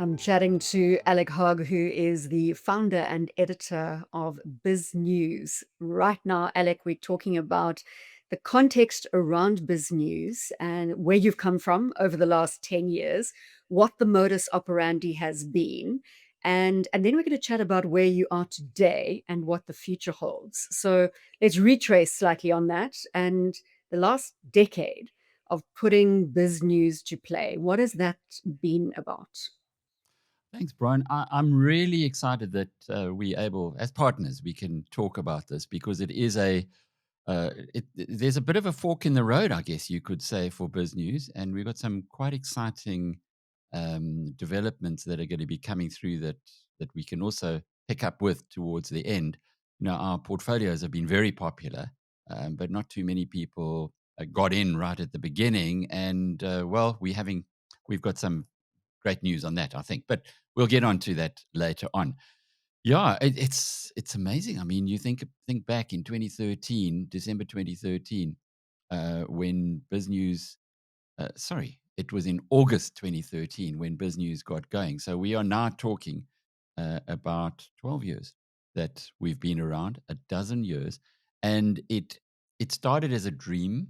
I'm chatting to Alec Hogg, who is the founder and editor of BizNews. Right now, Alec, we're talking about the context around BizNews and where you've come from over the last 10 years, what the modus operandi has been, and then we're going to chat about where you are today and what the future holds. So let's retrace slightly on that. And the last decade of putting BizNews to play, what has that been about? Thanks, Brian. I'm really excited that we able, as partners, we can talk about this because it is there's a bit of a fork in the road, I guess you could say, for BizNews, and we've got some quite exciting developments that are going to be coming through that we can also pick up with towards the end. Our portfolios have been very popular, but not too many people got in right at the beginning, and well, we've got some great news on that, I think. But we'll get on to that later on. Yeah, it's amazing. I mean, you think back in 2013, December 2013, when BizNews. Sorry, it was in August 2013 when BizNews got going. So we are now talking about 12 years that we've been around, a dozen years, and it started as a dream.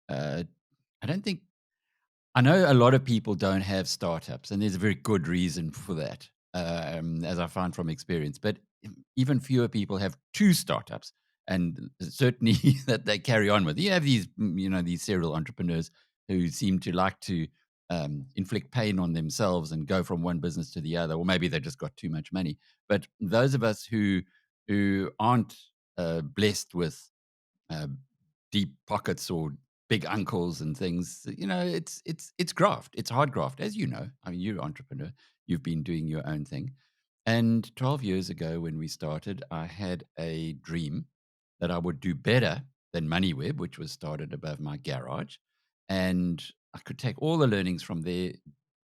Uh, I don't think I know a lot of people don't have startups, and there's a very good reason for that, as I found from experience. But even fewer people have two startups, and certainly that they carry on with. You have these serial entrepreneurs who seem to like to inflict pain on themselves and go from one business to the other, or maybe they just got too much money. But those of us who aren't blessed with uh, deep pockets or big uncles and things. It's graft. It's hard graft, as you know. I mean, you're an entrepreneur. You've been doing your own thing. And 12 years ago, when we started, I had a dream that I would do better than MoneyWeb, which was started above my garage, and I could take all the learnings from there,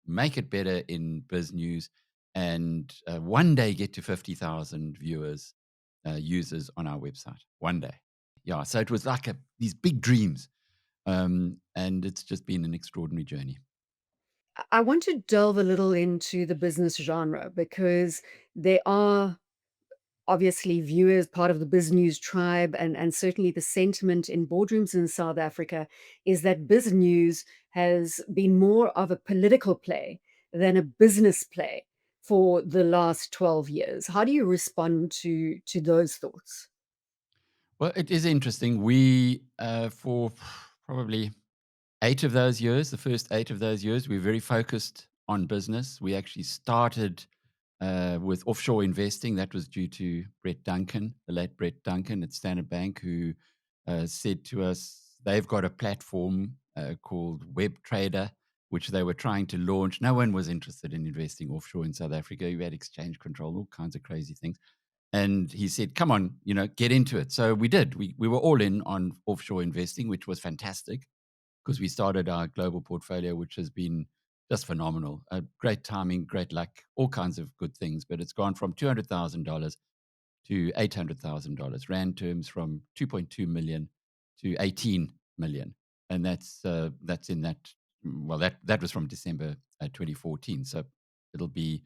make it better in BizNews, and one day get to 50,000 viewers, users on our website. One day. Yeah, so it was like these big dreams, and it's just been an extraordinary journey. I want to delve a little into the business genre because there are obviously viewers, part of the BizNews tribe, and certainly the sentiment in boardrooms in South Africa is that BizNews has been more of a political play than a business play for the last 12 years. How do you respond to those thoughts? Well, it is interesting. We, for probably 8 of those years, the first 8 of those years, we were very focused on business. We actually started with offshore investing. That was due to Brett Duncan, the late Brett Duncan at Standard Bank, who said to us they've got a platform called Web Trader, which they were trying to launch. No one was interested in investing offshore in South Africa. You had exchange control, all kinds of crazy things. And he said, come on, get into it. So we did. We were all in on offshore investing, which was fantastic because we started our global portfolio, which has been just phenomenal. Great timing, great luck, all kinds of good things. But it's gone from $200,000 to $800,000 rand terms, from 2.2 million to 18 million, and that's in that. Well, that was from December 2014, so it'll be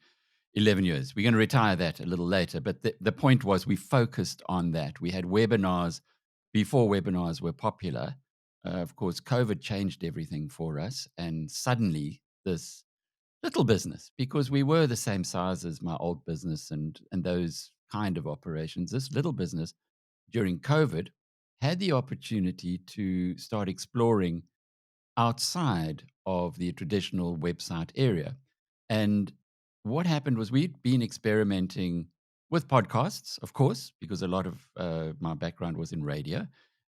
11 years. We're going to retire that a little later, but the point was we focused on that. We had webinars before webinars were popular. Of course, COVID changed everything for us, and suddenly this little business, because we were the same size as my old business and those kind of operations, this little business during COVID had the opportunity to start exploring outside of the traditional website area. And what happened was we'd been experimenting with podcasts, of course, because a lot of my background was in radio,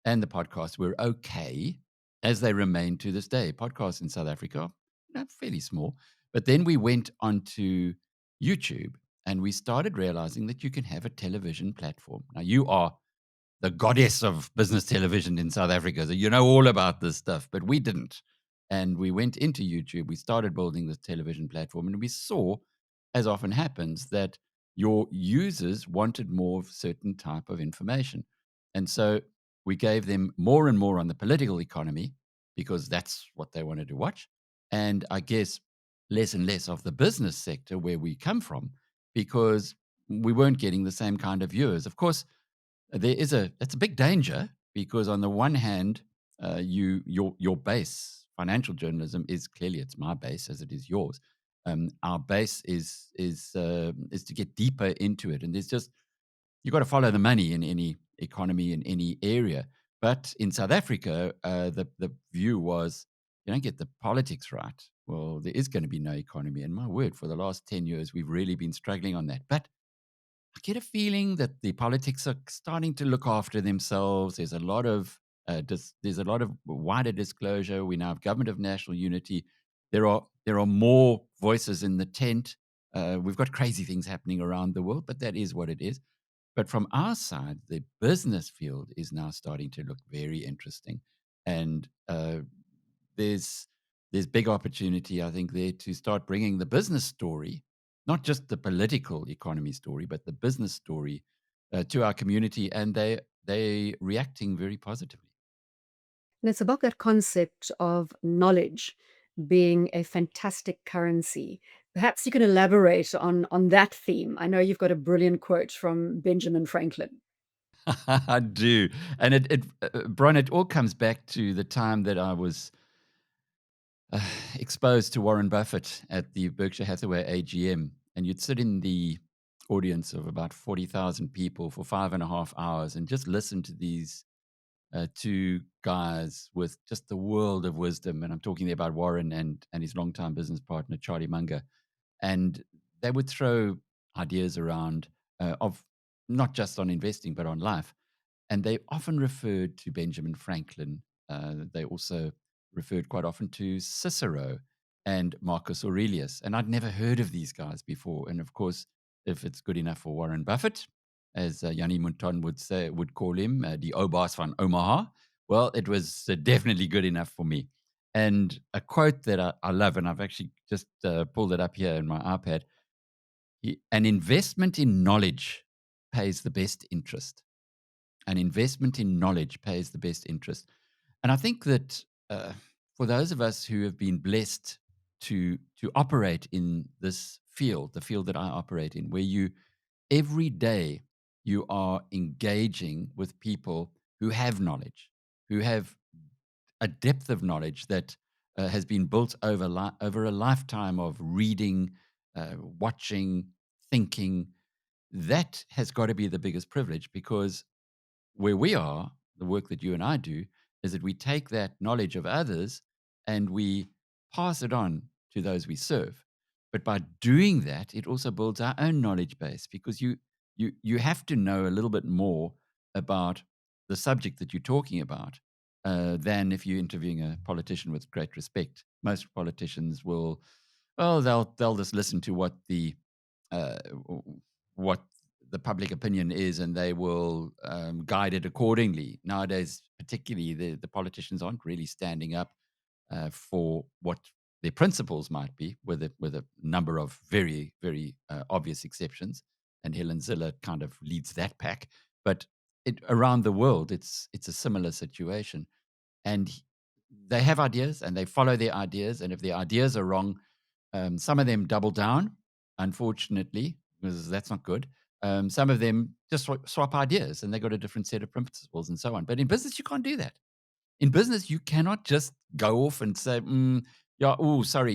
and the podcasts were okay, as they remain to this day. Podcasts in South Africa are fairly small. But then we went onto YouTube and we started realizing that you can have a television platform. Now, you are the goddess of business television in South Africa. So you know all about this stuff, but we didn't. And we went into YouTube, we started building this television platform, and we saw, as often happens, that your users wanted more of certain type of information. And so we gave them more and more on the political economy because that's what they wanted to watch. And I guess less and less of the business sector where we come from because we weren't getting the same kind of viewers. Of course, that's a big danger because on the one hand, your base financial journalism is clearly it's my base as it is yours. Our base is to get deeper into it, and there's just you got to follow the money in any economy in any area. But in South Africa, the view was you don't get the politics right. Well, there is going to be no economy. And my word, for the last 10 years, we've really been struggling on that. But I get a feeling that the politics are starting to look after themselves. There's a lot of wider disclosure. We now have government of national unity. There are more voices in the tent. We've got crazy things happening around the world, but that is what it is. But from our side, the business field is now starting to look very interesting, and there's there's big opportunity, I think, there to start bringing the business story, not just the political economy story, but the business story to our community, and they reacting very positively. And it's about that concept of knowledge being a fantastic currency. Perhaps you can elaborate on that theme. I know you've got a brilliant quote from Benjamin Franklin. I do, and Brian, it all comes back to the time that I was exposed to Warren Buffett at the Berkshire Hathaway AGM, and you'd sit in the audience of about 40,000 people for 5.5 hours and just listen to these two guys with just the world of wisdom. And I'm talking there about Warren and his longtime business partner, Charlie Munger. And they would throw ideas around of not just on investing, but on life. And they often referred to Benjamin Franklin. They also referred quite often to Cicero and Marcus Aurelius. And I'd never heard of these guys before. And of course, if it's good enough for Warren Buffett, as Yanni Munton would call him, the Obas van Omaha, well, it was definitely good enough for me. And a quote that I love, and I've actually just pulled it up here in my iPad: an investment in knowledge pays the best interest. An investment in knowledge pays the best interest. And I think that for those of us who have been blessed to operate in this field, the field that I operate in, where you every day you are engaging with people who have knowledge, who have a depth of knowledge that has been built over a lifetime of reading, watching, thinking. That has got to be the biggest privilege because where we are, the work that you and I do, is that we take that knowledge of others and we pass it on to those we serve. But by doing that, it also builds our own knowledge base because you have to know a little bit more about the subject that you're talking about than if you're interviewing a politician with great respect. Most politicians will, well, they'll just listen to what the public opinion is, and they will guide it accordingly. Nowadays, particularly, the politicians aren't really standing up for what their principles might be, with a number of very, very obvious exceptions. And Helen Ziller kind of leads that pack. But around the world, it's a similar situation. And they have ideas, and they follow their ideas. And if their ideas are wrong, some of them double down, unfortunately, because that's not good. Some of them just swap ideas and they got a different set of principles and so on. But in business, you can't do that. In business, you cannot just go off and say, "Yeah, oh, sorry,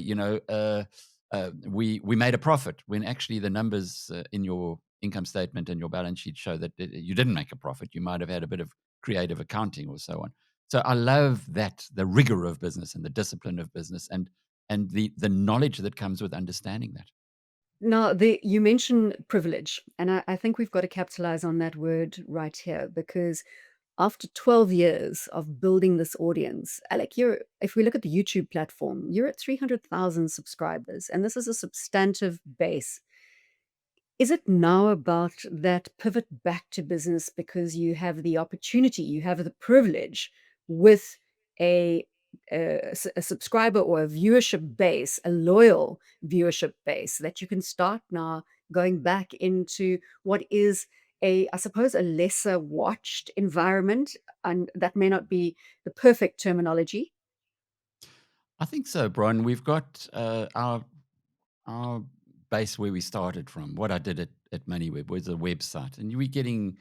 we made a profit," when actually the numbers in your income statement and your balance sheet show that you didn't make a profit. You might have had a bit of creative accounting or so on. So I love that the rigor of business and the discipline of business and the knowledge that comes with understanding that. Now, you mentioned privilege, and I think we've got to capitalize on that word right here because after 12 years of building this audience, Alec, if we look at the YouTube platform, you're at 300,000 subscribers, and this is a substantive base. Is it now about that pivot back to business because you have the opportunity, you have the privilege with a, a subscriber or a viewership base, a loyal viewership base that you can start now going back into what is I suppose, a lesser watched environment, and that may not be the perfect terminology. I think so, Bron. We've got our our base where we started from. What I did at MoneyWeb was a website, and we're getting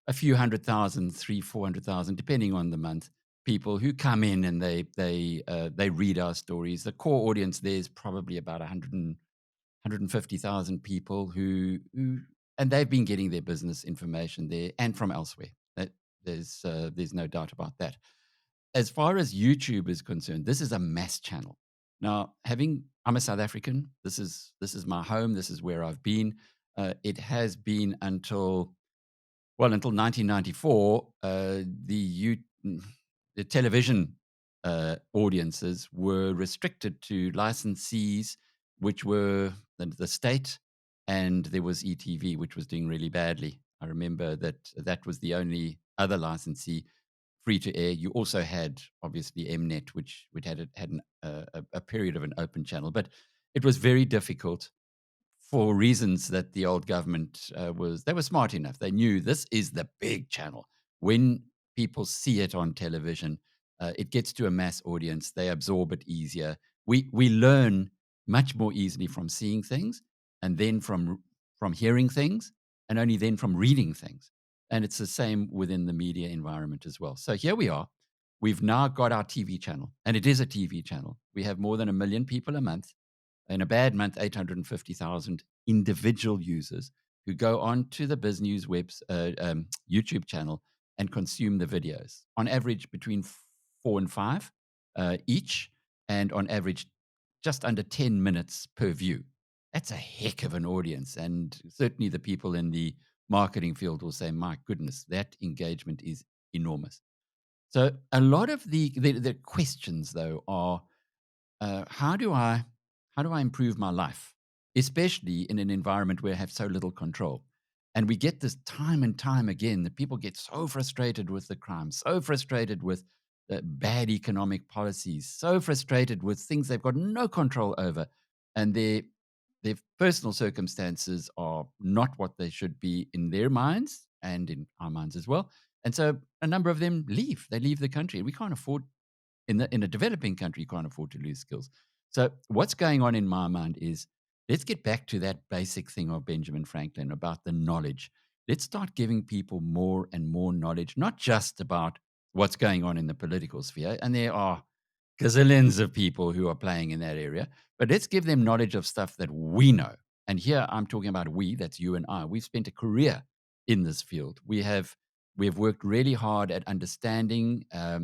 a few 100,000, 400,000, depending on the month, people who come in and they read our stories. The core audience there is probably about 150,000 people who and they've been getting their business information there and from elsewhere. There's no doubt about that. As far as YouTube is concerned, this is a mass channel. Now, having I'm a South African. This is my home. This is where I've been. It has been until 1994. The television audiences were restricted to licensees, which were the state, and there was ETV, which was doing really badly. I remember that was the only other licensee free to air. You also had obviously Mnet, which had a period of an open channel, but it was very difficult for reasons that the old government they were smart enough. They knew this is the big channel. When people see it on television, it gets to a mass audience. They absorb it easier. We learn much more easily from seeing things, and then from hearing things, and only then from reading things. And it's the same within the media environment as well. So here we are. We've now got our TV channel, and it is a TV channel. We have more than 1 million people a month. In a bad month, 850,000 individual users who go on to the BizNews YouTube channel and consume the videos. On average, between 4 and 5 each, and on average, just under 10 minutes per view. That's a heck of an audience. And certainly the people in the marketing field will say, my goodness, that engagement is enormous. So a lot of the questions, though, are how do I improve my life, especially in an environment where I have so little control? And we get this time and time again that people get so frustrated with the crime, so frustrated with bad economic policies, so frustrated with things they've got no control over, and their personal circumstances are not what they should be in their minds and in our minds as well. And so a number of them leave. They leave the country. We can't afford in a developing country, you can't afford to lose skills. So what's going on in my mind is let's get back to that basic thing of Benjamin Franklin about the knowledge. Let's start giving people more and more knowledge, not just about what's going on in the political sphere. And there are gazillions of people who are playing in that area, but let's give them knowledge of stuff that we know. And here I'm talking about we, that's you and I. We've spent a career in this field. We have worked really hard at understanding. I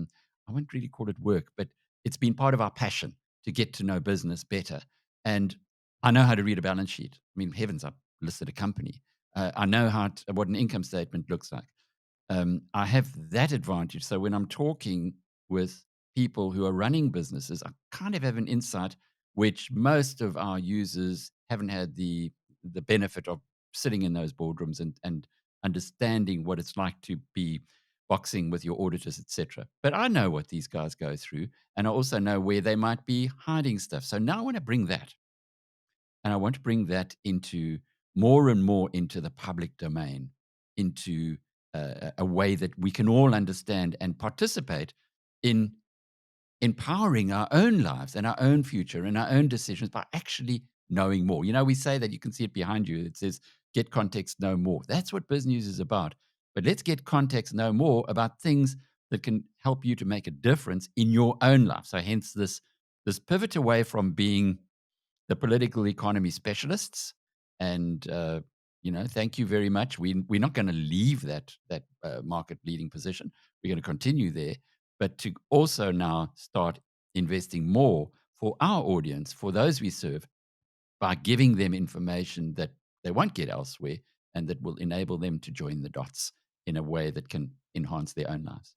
wouldn't really call it work, but it's been part of our passion to get to know business better. And I know how to read a balance sheet. I mean, heavens, I've listed a company. I know what an income statement looks like. I have that advantage. So when I'm talking with people who are running businesses, I kind of have an insight which most of our users haven't had the benefit of sitting in those boardrooms and understanding what it's like to be boxing with your auditors, etc. But I know what these guys go through, and I also know where they might be hiding stuff. So now I want to bring that, and I want to bring that into more and more into the public domain, into a way that we can all understand and participate in empowering our own lives and our own future and our own decisions by actually knowing more. We say that you can see it behind you. It says, get context, know more. That's what BizNews is about. But let's get context, know more about things that can help you to make a difference in your own life. So hence this pivot away from being the political economy specialists. And thank you very much. We're not going to leave that market leading position. We're going to continue there, but to also now start investing more for our audience, for those we serve, by giving them information that they won't get elsewhere, and that will enable them to join the dots in a way that can enhance their own lives.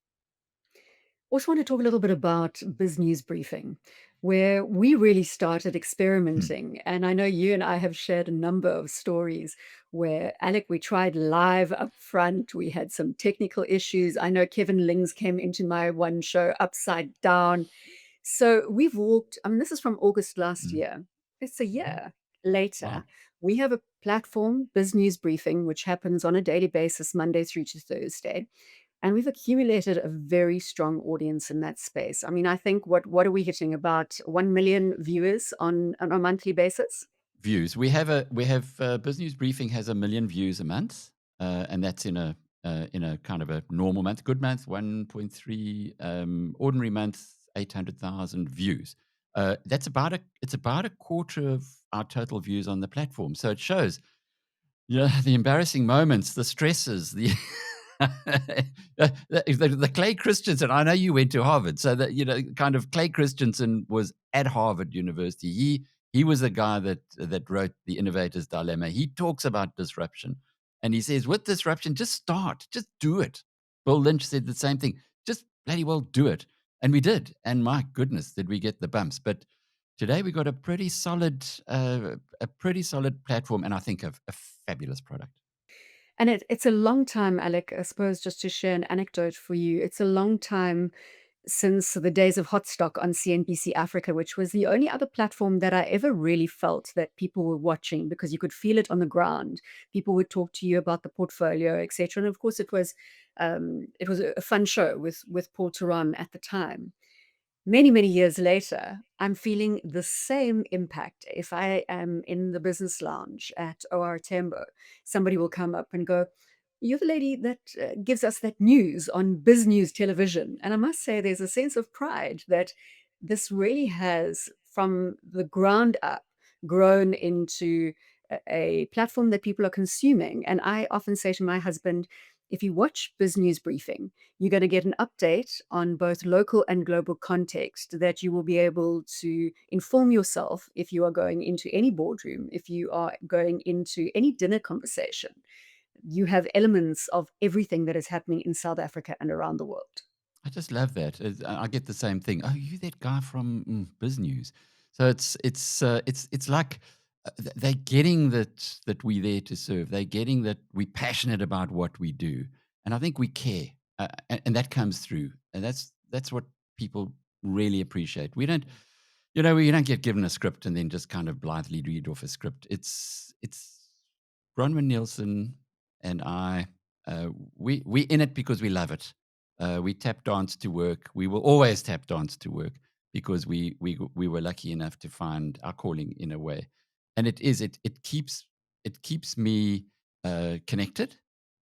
Also want to talk a little bit about Biz News Briefing, where we really started Hmm. experimenting. And I know you and I have shared a number of stories where, Alec, we tried live up front. We had some technical issues. I know Kevin Lings came into my one show upside down. So we've walked, I mean, this is from August last Mm. year. It's a Mhm. year later. Wow. We have a platform, Biz News Briefing, which happens on a daily basis, Monday through to Thursday. And we've accumulated a very strong audience in that space. I mean, I think what are we hitting? About 1 million viewers on a monthly basis? views. We have BizNews Briefing has 1 million views a month, and that's in a kind of a normal month, good month, 1.3, ordinary month, 800,000 views. That's about a it's about a quarter of our total views on the platform. So it shows, yeah, the embarrassing moments, the stresses, the the Clay Christensen. I know you went to Harvard, so that kind of Clay Christensen was at Harvard University. He was the guy that wrote The Innovator's Dilemma. He talks about disruption, and he says, with disruption, just start, just do it. Bill Lynch said the same thing. Just bloody well do it, and we did. And my goodness, did we get the bumps? But today we got a pretty solid platform, and I think a fabulous product. And it's a long time, Alec, I suppose, just to share an anecdote for you. It's a long time since the days of Hot Stock on CNBC Africa, which was the only other platform that I ever really felt that people were watching because you could feel it on the ground. People would talk to you about the portfolio, etc. And of course, it was a fun show with Paul Turan at the time. Many, many years later, I'm feeling the same impact. If I am in the business lounge at OR Tembo, somebody will come up and go, "You're the lady that gives us that news on BizNews television." And I must say, there's a sense of pride that this really has, from the ground up, grown into a platform that people are consuming. And I often say to my husband, if you watch BizNews Briefing, you're going to get an update on both local and global context that you will be able to inform yourself if you are going into any boardroom, if you are going into any dinner conversation. You have elements of everything that is happening in South Africa and around the world. I just love that. I get the same thing. Oh, you that guy from BizNews. So it's like they're getting that we're there to serve. They're getting that we're passionate about what we do, and I think we care, and that comes through. And that's what people really appreciate. We don't get given a script and then just kind of blithely read off a script. It's Bronwyn Nielsen and I. We in it because we love it. We tap dance to work. We will always tap dance to work because we were lucky enough to find our calling in a way, and it keeps me connected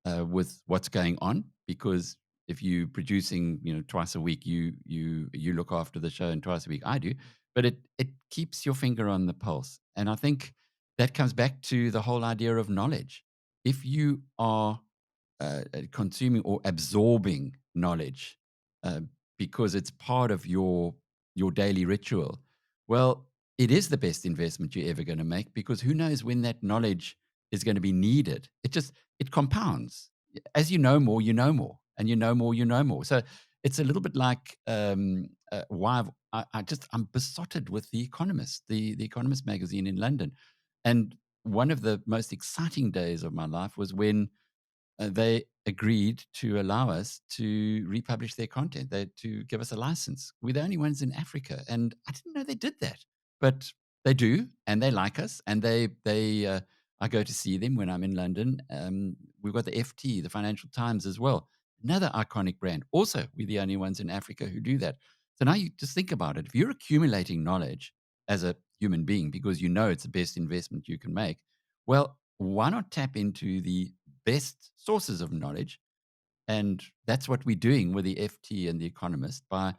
with what's going on, because if you're producing twice a week, you look after the show, and twice a week I do, but it keeps your finger on the pulse, and I think that comes back to the whole idea of knowledge. If you are consuming or absorbing knowledge uh, because it's part of your daily ritual, well, it is the best investment you're ever going to make, because who knows when that knowledge is going to be needed. It compounds. As you know more, and you know more, you know more. So it's a little bit like why I'm besotted with The Economist, the Economist magazine in London, and one of the most exciting days of my life was when they agreed to allow us to republish their content, to give us a license. We're the only ones in Africa, and I didn't know they did that, but they do, and they like us, and I go to see them when I'm in London. We've got the FT, the Financial Times as well, another iconic brand. Also, we're the only ones in Africa who do that. So now you just think about it. If you're accumulating knowledge as a human being because you know it's the best investment you can make, well, why not tap into the best sources of knowledge? And that's what we're doing with the FT and the Economist, by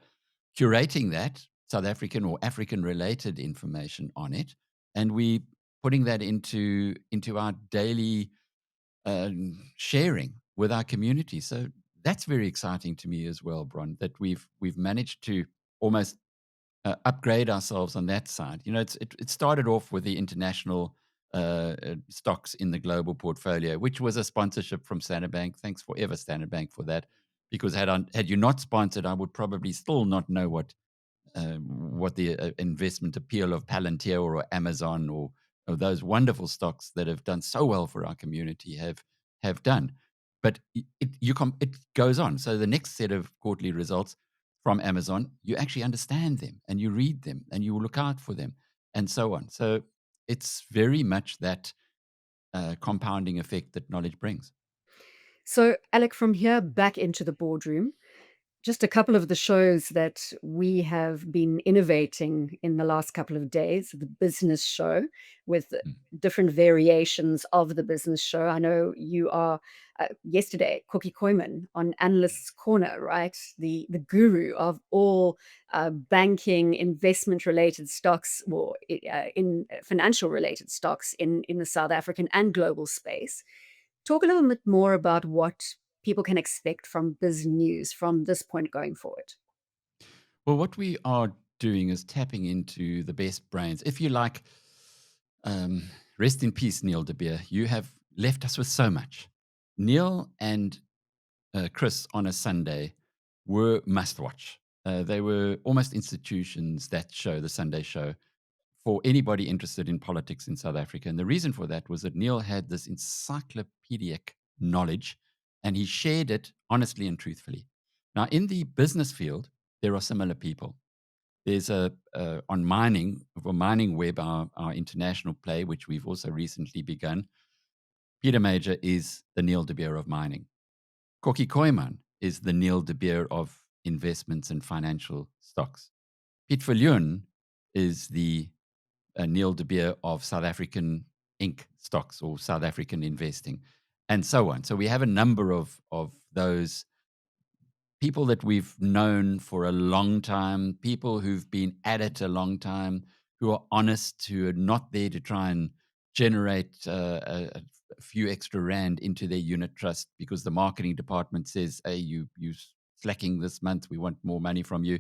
curating that South African or African related information on it, and we putting that into our daily sharing with our community. So that's very exciting to me as well, Bron, that we've managed to almost upgrade ourselves on that side. It started off with the international stocks in the global portfolio, which was a sponsorship from Standard Bank. Thanks forever, Standard Bank, for that. Because had you not sponsored, I would probably still not know what the investment appeal of Palantir or Amazon, or those wonderful stocks that have done so well for our community have done. But it goes on. So the next set of quarterly results from Amazon, you actually understand them and you read them and you look out for them and so on. So it's very much that compounding effect that knowledge brings. So, Alec, from here back into the boardroom, Just a couple of the shows that we have been innovating in the last couple of days, the business show with Mm. different variations of the business show. I know you are yesterday, Cookie Koyman on Analyst's Corner, right? The guru of all banking, investment related stocks, or in financial related stocks in the South African and global space. Talk a little bit more about what people can expect from BizNews from this point going forward. Well, what we are doing is tapping into the best brains. If you like, um, rest in peace, Neil de Beer. You have left us with so much. Neil and Chris on a Sunday were must watch. They were almost institutions, that show, the Sunday show, for anybody interested in politics in South Africa. And the reason for that was that Neil had this encyclopedic knowledge and he shared it honestly and truthfully. Now, in the business field, there are similar people. There's on mining, for Mining Web, our international play, which we've also recently begun. Peter Major is the Neil de Beer of mining. Koki Koiman is the Neil de Beer of investments and financial stocks. Piet Viljoen is the Neil de Beer of South African Inc. stocks or South African investing, and so on. So we have a number of those people that we've known for a long time, people who've been at it a long time, who are honest, who are not there to try and generate a few extra rand into their unit trust because the marketing department says, "Hey, you slacking this month. We want more money from you."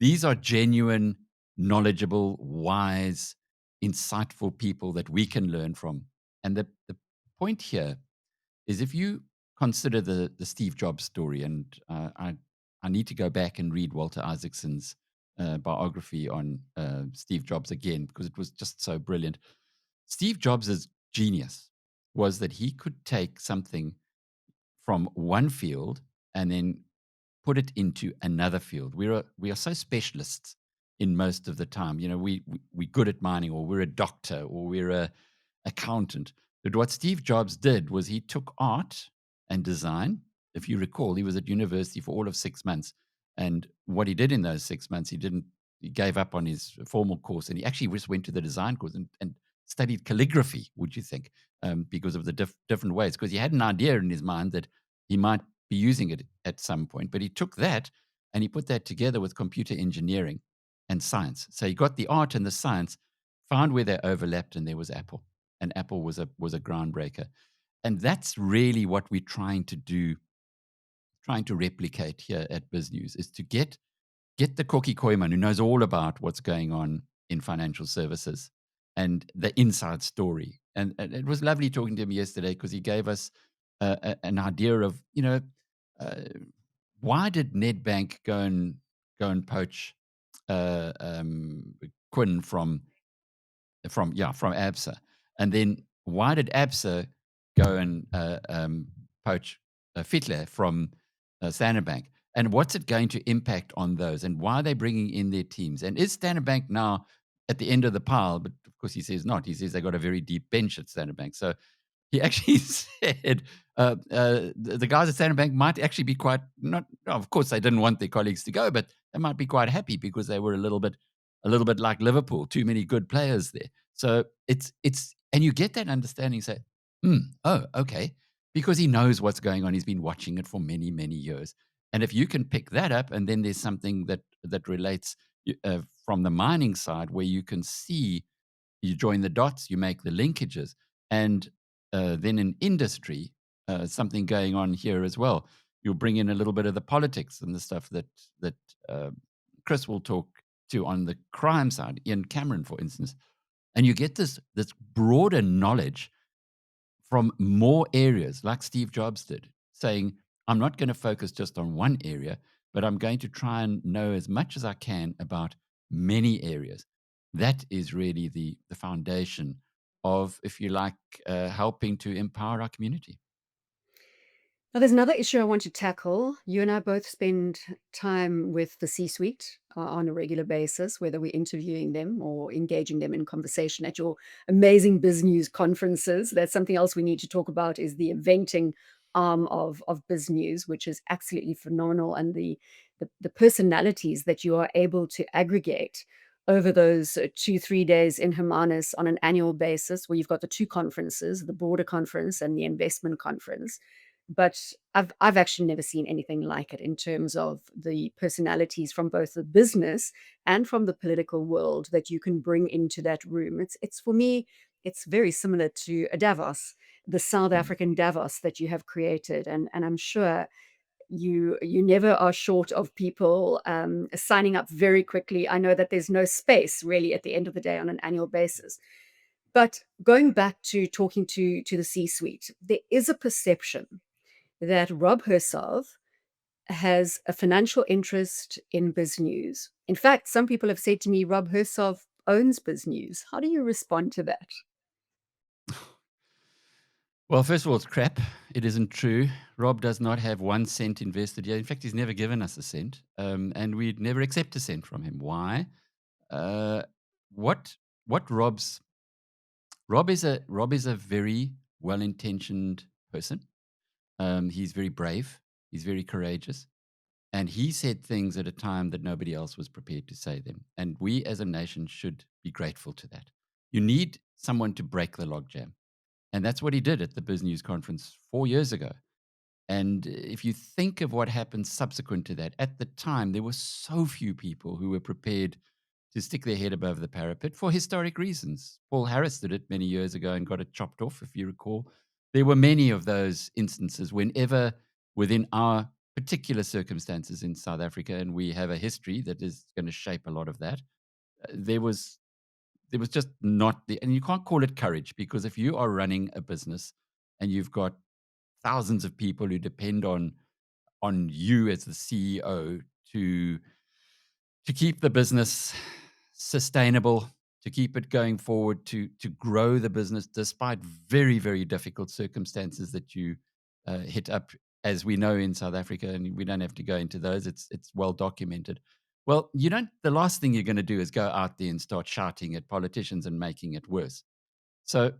These are genuine, knowledgeable, wise, insightful people that we can learn from. And the point here is if you consider the Steve Jobs story, and I need to go back and read Walter Isaacson's biography on Steve Jobs again because it was just so brilliant. Steve Jobs' genius was that he could take something from one field and then put it into another field. We are so specialists in most of the time. You know, we're good at mining, or we're a doctor, or we're a accountant. But what Steve Jobs did was he took art and design. If you recall, he was at university for all of 6 months. And what he did in those 6 months, he gave up on his formal course and he actually just went to the design course and studied calligraphy, would you think, because of the different ways. Because he had an idea in his mind that he might be using it at some point. But he took that and he put that together with computer engineering and science. So he got the art and the science, found where they overlapped, and there was Apple. And Apple was a groundbreaker. And that's really what we're trying to do, trying to replicate here at BizNews, is to get the Koki Koiman who knows all about what's going on in financial services and the inside story. And it was lovely talking to him yesterday because he gave us an idea of, uh, why did Nedbank go and poach Quinn from ABSA, and then why did ABSA go and poach Fitler from Standard Bank? And what's it going to impact on those? And why are they bringing in their teams? And is Standard Bank now at the end of the pile? But of course, he says not. He says they got a very deep bench at Standard Bank. So he actually said the guys at Standard Bank might actually be quite not. Of course, they didn't want their colleagues to go, but they might be quite happy because they were a little bit like Liverpool, too many good players there. So and you get that understanding. Say, oh, okay, because he knows what's going on. He's been watching it for many, many years. And if you can pick that up, and then there's something that relates from the mining side, where you can see, you join the dots, you make the linkages, and then in industry, something going on here as well. You'll bring in a little bit of the politics and the stuff that uh, Chris will talk to on the crime side, Ian Cameron, for instance, and you get this broader knowledge from more areas, like Steve Jobs did, saying, "I'm not going to focus just on one area, but I'm going to try and know as much as I can about many areas." That is really the foundation of, if you like, helping to empower our community. Now, there's another issue I want to tackle. You and I both spend time with the C suite on a regular basis, whether we're interviewing them or engaging them in conversation at your amazing Biz News conferences. That's something else we need to talk about is the eventing arm of Biz News, which is absolutely phenomenal. And the personalities that you are able to aggregate over those 2, 3 days in Hermanus on an annual basis, where you've got the two conferences, the border conference and the investment conference. But I've actually never seen anything like it in terms of the personalities from both the business and from the political world that you can bring into that room. It's for me, it's very similar to a Davos, the South Mm. African Davos that you have created, and I'm sure you never are short of people signing up very quickly. I know that there's no space really at the end of the day on an annual basis. But going back to talking to the C-suite, there is a perception that Rob Hersov has a financial interest in BizNews. In fact, some people have said to me, Rob Hersov owns BizNews. How do you respond to that? Well, first of all, it's crap. It isn't true. Rob does not have 1 cent invested yet. In fact, he's never given us a cent, and we'd never accept a cent from him. Why? Uh, what what Rob is a very well intentioned person. He's very brave. He's very courageous, and he said things at a time that nobody else was prepared to say them. And we, as a nation, should be grateful to that. You need someone to break the logjam, and that's what he did at the BizNews conference 4 years ago. And if you think of what happened subsequent to that, at the time, there were so few people who were prepared to stick their head above the parapet for historic reasons. Paul Harris did it many years ago and got it chopped off, if you recall. There were many of those instances whenever, within our particular circumstances in South Africa, and we have a history that is going to shape a lot of that, there was just not the, and you can't call it courage, because if you are running a business and you've got thousands of people who depend on you as the CEO to keep the business sustainable, to keep it going forward, to grow the business despite very, very difficult circumstances that you hit up, as we know in South Africa, and we don't have to go into those. It's well documented. Well, you don't. The last thing you're going to do is go out there and start shouting at politicians and making it worse. So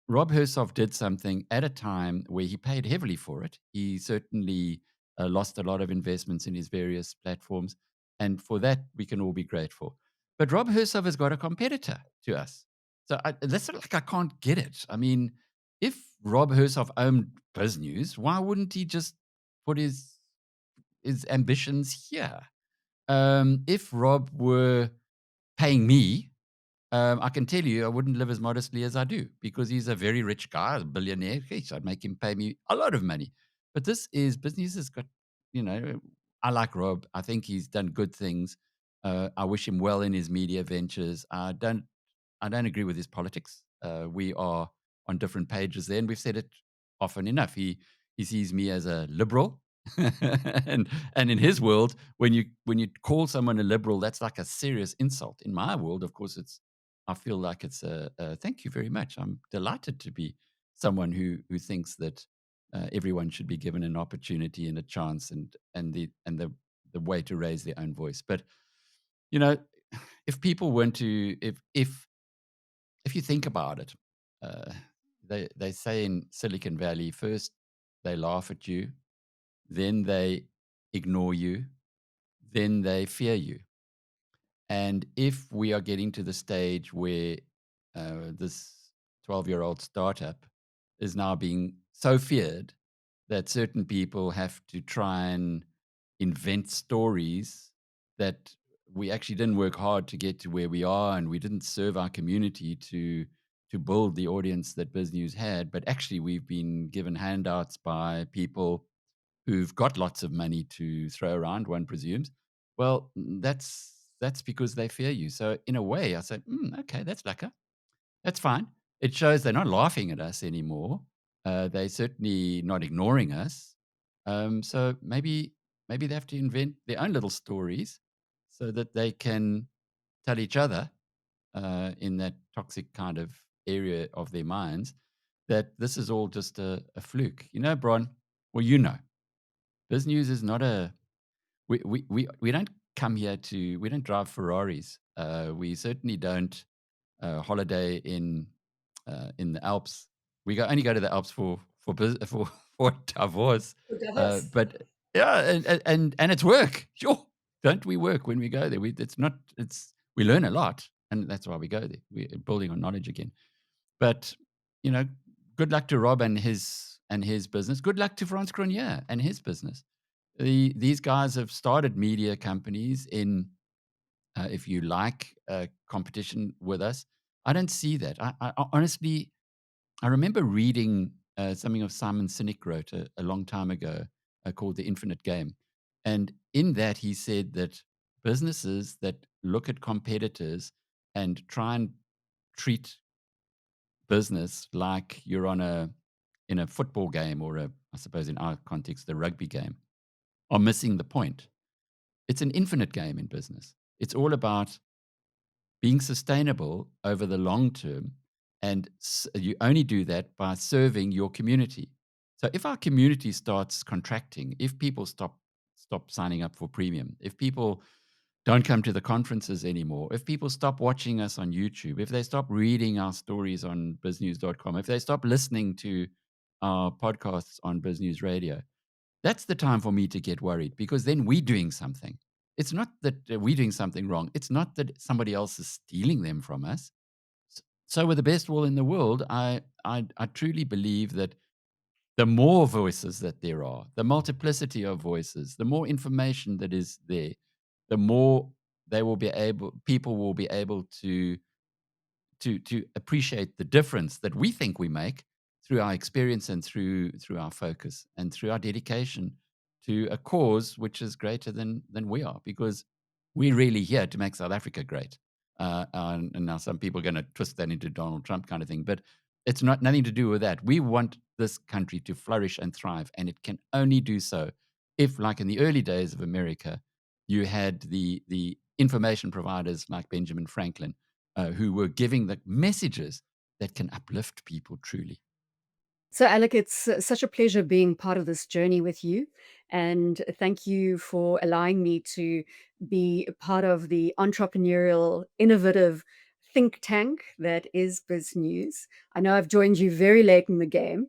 Rob Hersov did something at a time where he paid heavily for it. He certainly lost a lot of investments in his various platforms. And for that, we can all be grateful. But Rob Hersov has got a competitor to us. So that's not like I can't get it. I mean, if Rob Hersov owned BizNews, why wouldn't he just put his ambitions here? If Rob were paying me, I can tell you I wouldn't live as modestly as I do, because he's a very rich guy, a billionaire. Geez, I'd make him pay me a lot of money. But this is business has got, I like Rob. I think he's done good things. I wish him well in his media ventures. I don't agree with his politics. We are on different pages there, and we've said it often enough. He sees me as a liberal, and in his world, when you call someone a liberal, that's like a serious insult. In my world, of course, I feel like it's a thank you very much. I'm delighted to be someone who thinks that everyone should be given an opportunity and a chance, and the way to raise their own voice. But you know, if people weren't to if you think about it, uh, they say in Silicon Valley, first they laugh at you, then they ignore you, then they fear you. And if we are getting to the stage where this 12-year-old startup is now being so feared that certain people have to try and invent stories that we actually didn't work hard to get to where we are, and we didn't serve our community to build the audience that BizNews had, but actually we've been given handouts by people who've got lots of money to throw around, one presumes. Well, that's because they fear you. So in a way, I say, okay, that's lekker. That's fine. It shows they're not laughing at us anymore. They're certainly not ignoring us. So maybe they have to invent their own little stories so that they can tell each other in that toxic kind of area of their minds that this is all just a fluke. Bron, well, BizNews is not a we don't come here to we don't drive Ferraris. We certainly don't holiday in the Alps. Only go to the Alps for for Davos. Davos. But yeah, and it's work. Sure. don't we work when we go there? We learn a lot, and that's why we go there. We're building on knowledge again. But, you know, good luck to Rob and his business. Good luck to Franz Cronje and his business. These guys have started media companies in, if you like, competition with us. I don't see that. I honestly, I remember reading something of Simon Sinek wrote a long time ago called The Infinite Game. And in that, he said that businesses that look at competitors and try and treat business like you're in a football game or I suppose in our context, the rugby game, are missing the point. It's an infinite game in business. It's all about being sustainable over the long term. And you only do that by serving your community. So if our community starts contracting, if people stop signing up for premium, if people don't come to the conferences anymore, if people stop watching us on YouTube, if they stop reading our stories on biznews.com, if they stop listening to our podcasts on BizNews Radio, that's the time for me to get worried, because then we're doing something. It's not that we're doing something wrong. It's not that somebody else is stealing them from us. So with the best will in the world, I truly believe that the more voices that there are, the multiplicity of voices, the more information that is there, the more people will be able to appreciate the difference that we think we make through our experience and through our focus and through our dedication to a cause which is greater than we are, because we're really here to make South Africa great. And now some people are going to twist that into Donald Trump kind of thing, but it's not nothing to do with that. We want this country to flourish and thrive, and it can only do so if, like in the early days of America, you had the information providers like Benjamin Franklin, who were giving the messages that can uplift people truly. So, Alec, it's such a pleasure being part of this journey with you. And thank you for allowing me to be a part of the entrepreneurial, innovative think tank that is Biz News. I know I've joined you very late in the game.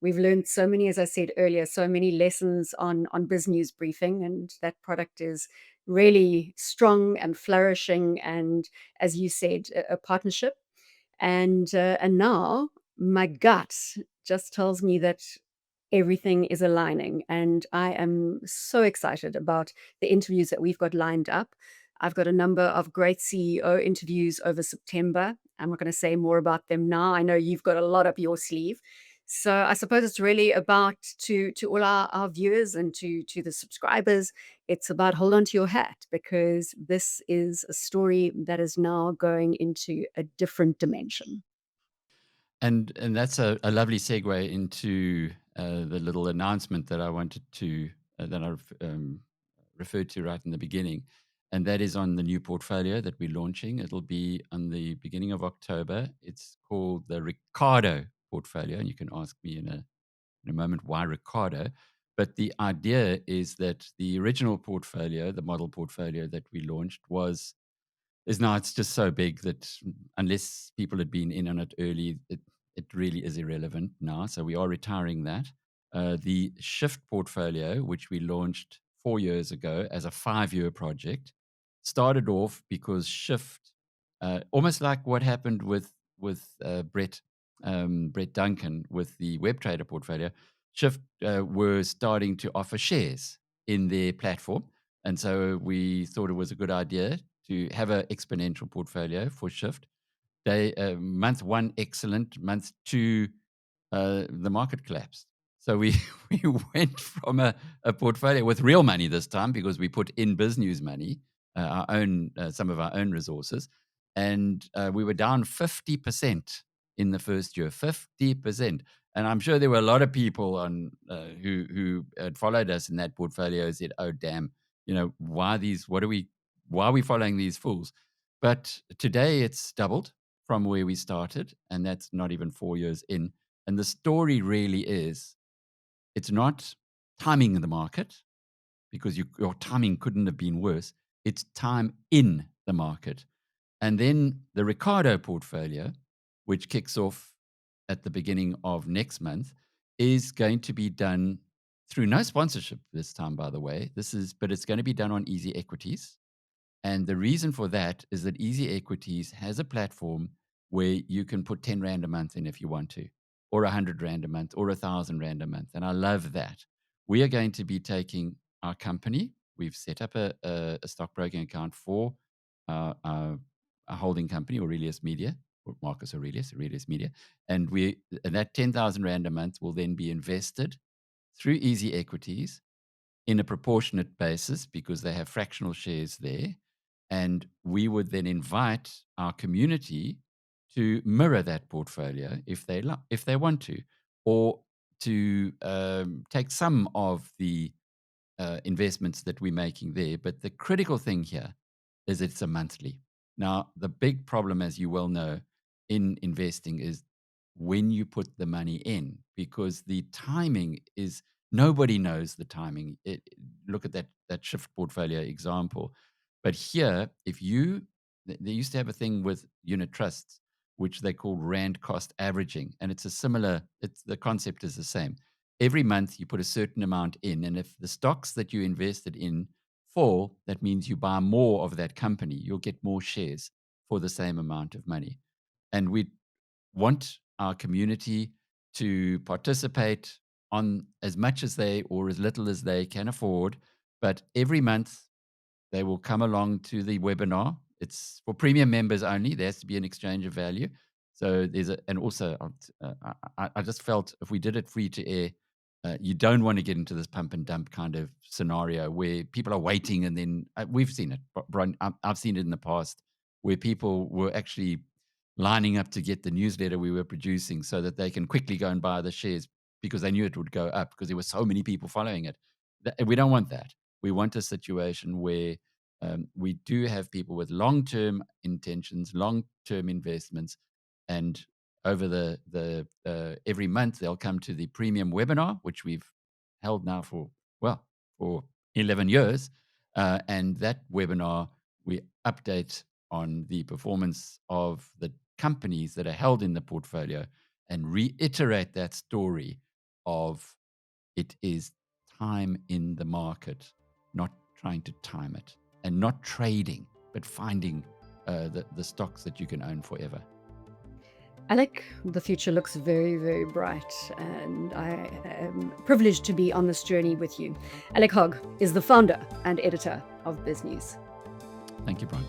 We've learned so many, as I said earlier, so many lessons on Biz News briefing, and that product is really strong and flourishing. And as you said, a partnership. And now my gut just tells me that everything is aligning, and I am so excited about the interviews that we've got lined up. I've got a number of great CEO interviews over September. I'm not going to say more about them now. I know you've got a lot up your sleeve. So I suppose it's really about to all our viewers and to the subscribers. It's about hold on to your hat, because this is a story that is now going into a different dimension. And that's a lovely segue into the little announcement that I wanted to that I referred to right in the beginning, and that is on the new portfolio that we're launching. It'll be on the beginning of October. It's called the Ricardo portfolio, and you can ask me in a moment why Ricardo. But the idea is that the original portfolio, the model portfolio that we launched, is now it's just so big that unless people had been in on it early, it really is irrelevant now. So we are retiring that. The Shift portfolio, which we launched 4 years ago as a 5-year project, started off because Shift, almost like what happened with Brett Duncan with the Web Trader portfolio, Shift were starting to offer shares in their platform, and so we thought it was a good idea to have an exponential portfolio for Shift. Month one, excellent. Month two, the market collapsed. So we we went from a portfolio with real money this time, because we put in BizNews money, our own some of our own resources, and we were down 50% in the first year. 50%. And I'm sure there were a lot of people on who had followed us in that portfolio said, "Oh damn, why are we following these fools?" But today it's doubled from where we started, and that's not even 4 years in. And the story really is, it's not timing in the market, because your timing couldn't have been worse. It's time in the market. And then the Ricardo portfolio, which kicks off at the beginning of next month, is going to be done through no sponsorship this time, by the way. But it's going to be done on EasyEquities. And the reason for that is that EasyEquities has a platform where you can put 10 Rand a month in if you want to, or 100 Rand a month, or 1,000 Rand a month. And I love that. We are going to be taking our company. We've set up a stockbroking account for a holding company, Aurelius Media, or Marcus Aurelius Media. And that 10,000 Rand a month will then be invested through EasyEquities in a proportionate basis because they have fractional shares there. And we would then invite our community to mirror that portfolio if they want to, or to take some of the investments that we're making there. But the critical thing here is it's a monthly. Now, the big problem, as you well know, in investing is when you put the money in, because the timing is nobody knows the timing. Look at that shift portfolio example. But here, they used to have a thing with unit trusts, which they call rand cost averaging, and it's the concept is the same. Every month you put a certain amount in, and if the stocks that you invested in fall, that means you buy more of that company. You'll get more shares for the same amount of money. And we want our community to participate on as much as they or as little as they can afford. But every month they will come along to the webinar. It's for premium members only. There has to be an exchange of value. So and also, I just felt if we did it free to air, you don't want to get into this pump and dump kind of scenario where people are waiting, and then we've seen it. I've seen it in the past where people were actually lining up to get the newsletter we were producing so that they can quickly go and buy the shares because they knew it would go up because there were so many people following it. We don't want that. We want a situation where we do have people with long-term intentions, long-term investments, and over the every month they'll come to the premium webinar, which we've held now for 11 years, and that webinar we update on the performance of the companies that are held in the portfolio and reiterate that story of it is time in the market, not trying to time it, and not trading, but finding the stocks that you can own forever. Alec, the future looks very, very bright, and I am privileged to be on this journey with you. Alec Hogg is the founder and editor of BizNews. Thank you, Brian.